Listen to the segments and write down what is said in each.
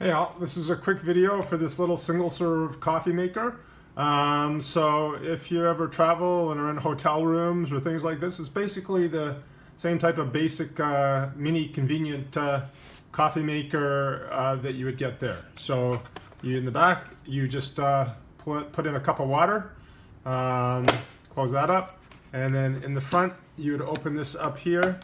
Hey all, this is a quick video for this little single serve coffee maker. So if you ever travel and are in hotel rooms or things like this, it's basically the same type of basic mini convenient coffee maker that you would get there. So in the back, you just put in a cup of water, close that up, and then in the front, you would open this up here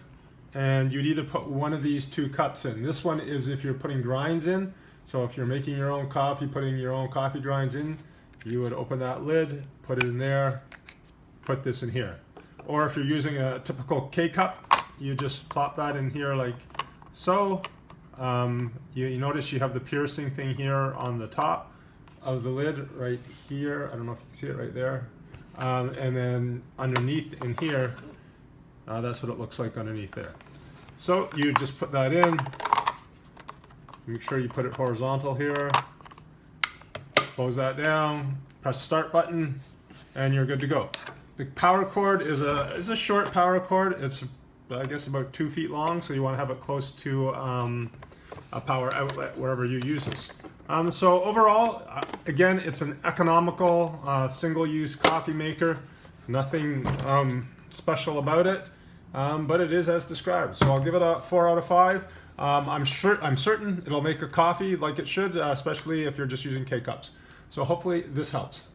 and you'd either put one of these two cups in. This one is if you're putting grinds in. So if you're making your own coffee, putting your own coffee grinds in, you would open that lid, put it in there, put this in here. Or if you're using a typical K-cup, you just plop that in here like so. You notice you have the piercing thing here on the top of the lid right here. I don't know if you can see it right there. And then underneath in here, that's what it looks like underneath there. So you just put that in. Make sure you put it horizontal here. Close that down. Press start button, and you're good to go. The power cord is a short power cord. It's I guess about 2 feet long, so you want to have it close to a power outlet wherever you use this. So overall, again, it's an economical single-use coffee maker. Nothing special about it, but it is as described. So I'll give it a 4 out of 5. I'm certain it'll make a coffee like it should, especially if you're just using K-cups. So hopefully this helps.